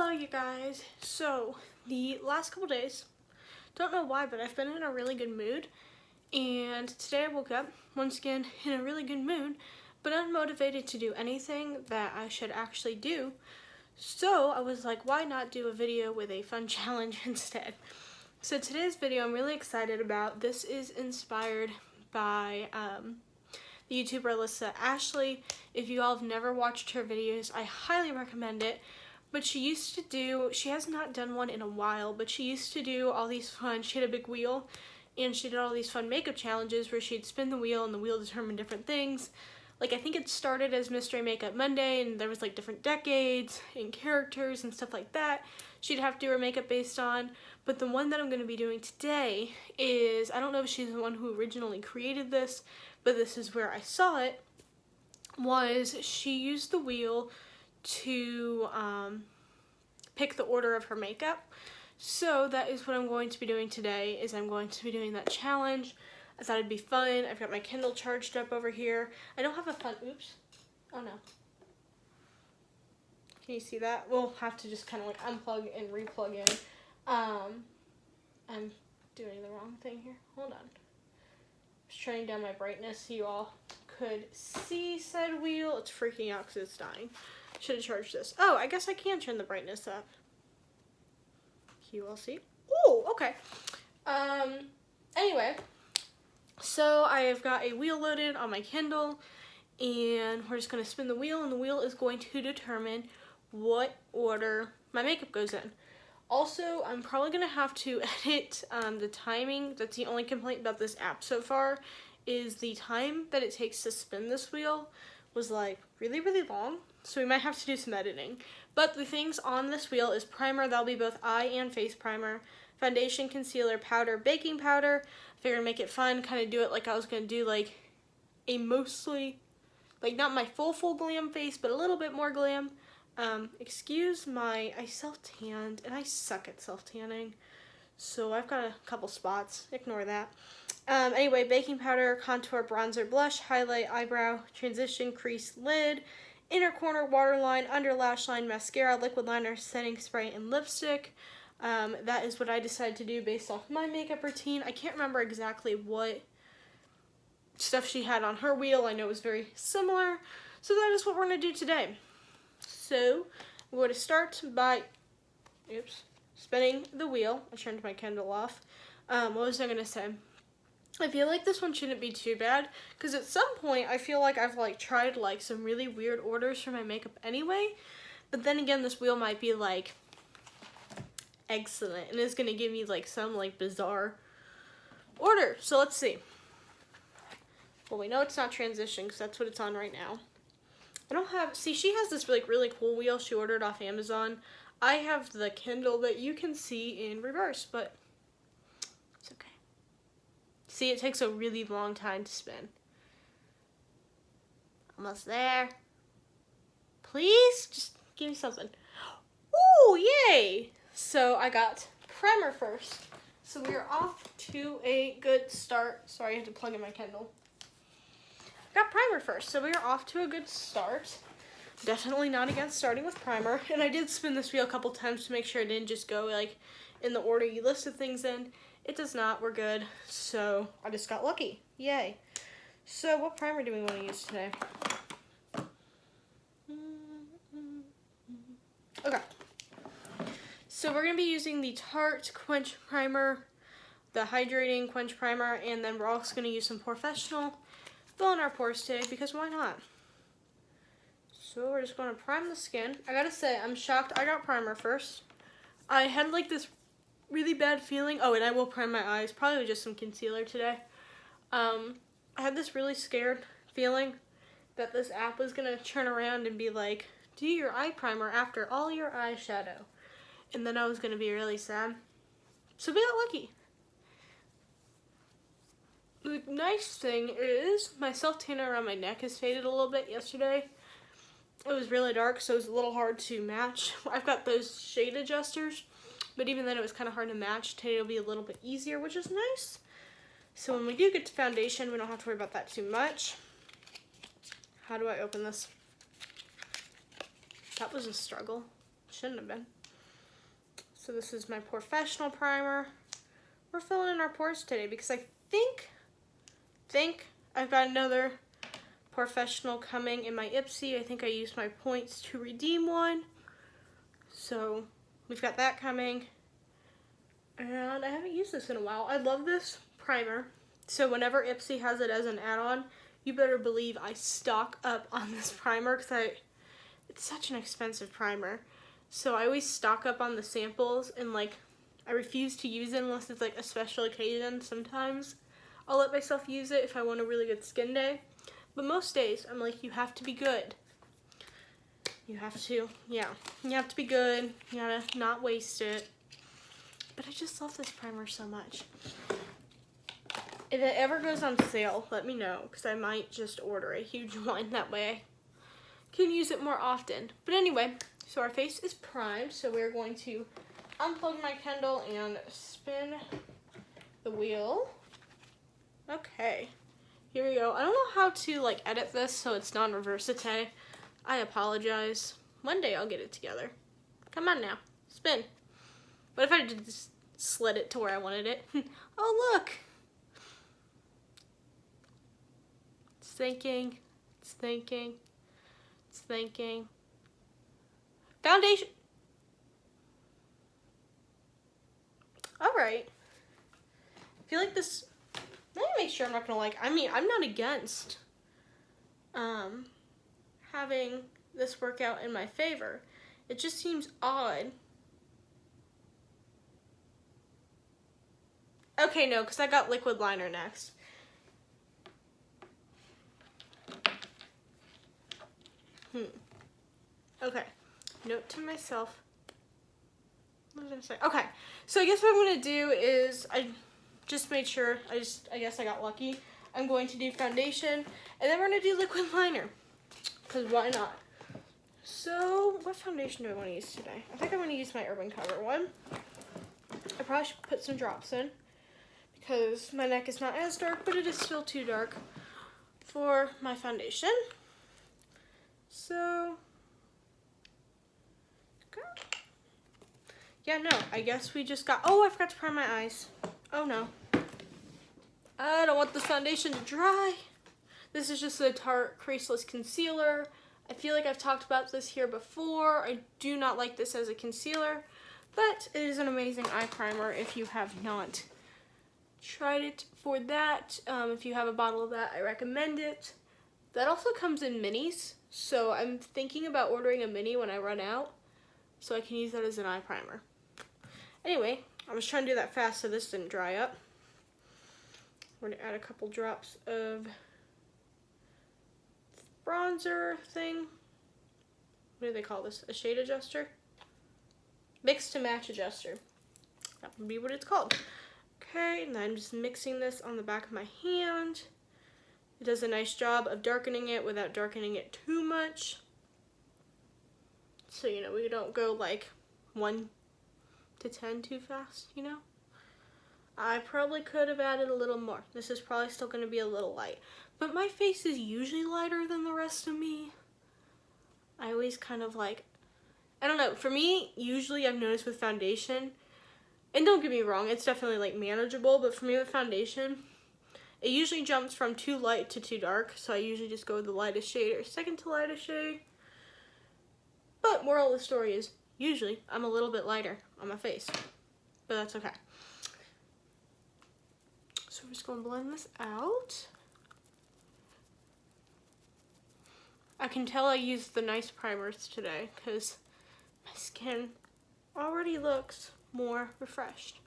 Hello you guys. So the last couple days, don't know why, but I've been in a really good mood, and today I woke up once again in a really good mood, but unmotivated to do anything that I should actually do. So I was like, why not do a video with a fun challenge instead? So today's video I'm really excited about. This is inspired by the YouTuber Alisa Ashley. If you all have never watched her videos, I highly recommend it. But she has not done one in a while, but she used to do all these fun, she had a big wheel, and she did all these fun makeup challenges where she'd spin the wheel and the wheel determined different things. Like, I think it started as Mystery Makeup Monday, and there was like different decades and characters and stuff like that she'd have to do her makeup based on. But the one that I'm going to be doing today is, I don't know if she's the one who originally created this, but this is where I saw it, was she used the wheel to pick the order of her makeup. So that is what I'm going to be doing today, is I'm going to be doing that challenge. I thought it'd be fun. I've got my Kindle charged up over here. I don't have a fun, oops, oh no. Can you see that? We'll have to just kind of like unplug and replug in. I'm doing the wrong thing here. Hold on. Just turning down my brightness so you all could see said wheel. It's freaking out because it's dying. Should have charged this. Oh, I guess I can turn the brightness up. Can you all see? Oh, okay. Anyway, so I have got a wheel loaded on my Kindle, and we're just going to spin the wheel, and the wheel is going to determine what order my makeup goes in. Also, I'm probably going to have to edit the timing. That's the only complaint about this app so far, is the time that it takes to spin this wheel was like really, really long. So we might have to do some editing. But the things on this wheel is primer. That'll be both eye and face primer. Foundation, concealer, powder, baking powder. I figured to make it fun, kind of do it like I was going to do like a mostly, like not my full glam face, but a little bit more glam. Excuse my, I self-tanned, and I suck at self-tanning. So I've got a couple spots. Ignore that. Anyway, baking powder, contour, bronzer, blush, highlight, eyebrow, transition, crease, lid, inner corner, waterline, under lash line, mascara, liquid liner, setting spray, and lipstick. That is what I decided to do based off my makeup routine. I can't remember exactly what stuff she had on her wheel. I know it was very similar. So that is what we're going to do today. So we're going to start by, spinning the wheel. I turned my Kindle off. What was I going to say? I feel like this one shouldn't be too bad, because at some point I feel like I've like tried like some really weird orders for my makeup anyway, but then again this wheel might be like excellent and it's gonna give me like some like bizarre order. So let's see. Well, we know it's not transition because that's what it's on right now. I don't have, see, she has this like really cool wheel she ordered off Amazon. I have the Kindle that you can see in reverse, but it's okay. See, it takes a really long time to spin. Almost there. Please, just give me something. Ooh, yay! So I got primer first. So we are off to a good start. Sorry, I had to plug in my Kindle. Got primer first, so we are off to a good start. Definitely not against starting with primer. And I did spin this wheel a couple times to make sure it didn't just go like in the order you listed things in. It does not. We're good. So I just got lucky. Yay. So what primer do we want to use today? Okay. So we're going to be using the Tarte Quench Primer, the Hydrating Quench Primer, and then we're also going to use some Professional Fill in our pores today, because why not? So we're just going to prime the skin. I gotta say, I'm shocked I got primer first. I had like this really bad feeling. Oh, and I will prime my eyes, probably with just some concealer today. I had this really scared feeling that this app was gonna turn around and be like, do your eye primer after all your eyeshadow. And then I was gonna be really sad. So we got lucky. The nice thing is my self-tanner around my neck has faded a little bit yesterday. It was really dark, so it was a little hard to match. I've got those shade adjusters, but even then it was kind of hard to match. Today it'll be a little bit easier, which is nice. So when we do get to foundation, we don't have to worry about that too much. How do I open this? That was a struggle. Shouldn't have been. So this is my professional primer. We're filling in our pores today because I think I've got another professional coming in my Ipsy. I think I used my points to redeem one. So we've got that coming. And I haven't used this in a while. I love this primer. So whenever Ipsy has it as an add-on, you better believe I stock up on this primer because it's such an expensive primer. So I always stock up on the samples, and like I refuse to use it unless it's like a special occasion. Sometimes I'll let myself use it if I want a really good skin day. But most days I'm like, you have to be good. You have to be good. You gotta not waste it. But I just love this primer so much. If it ever goes on sale, let me know, because I might just order a huge one. That way I can use it more often. But anyway, so our face is primed, so we're going to unplug my Kindle and spin the wheel. Okay, here we go. I don't know how to like edit this so it's non-reversite. I apologize. One day I'll get it together. Come on now, spin. What if I just slid it to where I wanted it? Oh, look. It's thinking. It's thinking. It's thinking. Foundation. All right. I feel like this. Let me make sure I'm not gonna like. I mean, I'm not against having this work out in my favor. It just seems odd. Okay, no, because I got liquid liner next. Okay. Note to myself. What was I gonna say? Okay. So I guess what I'm gonna do is I just made sure. I guess I got lucky. I'm going to do foundation, and then we're gonna do liquid liner. Because why not? So what foundation do I want to use today? I think I'm gonna use my Urban Cover one. I probably should put some drops in, because my neck is not as dark, but it is still too dark for my foundation. So, okay. Yeah, no, I guess we just got, oh, I forgot to prime my eyes. Oh no. I don't want this foundation to dry. This is just a Tarte Creaseless Concealer. I feel like I've talked about this here before. I do not like this as a concealer, but it is an amazing eye primer if you have not tried it for that. If you have a bottle of that, I recommend it. That also comes in minis, so I'm thinking about ordering a mini when I run out, so I can use that as an eye primer. Anyway, I was trying to do that fast so this didn't dry up. We're going to add a couple drops of bronzer thing. What do they call this? A shade adjuster? Mix to match adjuster. That would be what it's called. Okay, and I'm just mixing this on the back of my hand. It does a nice job of darkening it without darkening it too much. So, you know, we don't go like 1 to 10 too fast, you know? I probably could have added a little more. This is probably still going to be a little light. But my face is usually lighter than the rest of me. I always kind of like, I don't know, for me, usually I've noticed with foundation, and don't get me wrong, it's definitely like manageable, but for me with foundation, it usually jumps from too light to too dark, so I usually just go with the lightest shade or second to lightest shade. But moral of the story is, usually I'm a little bit lighter on my face, but that's okay. So we're just going to blend this out. I can tell I used the nice primers today because my skin already looks more refreshed.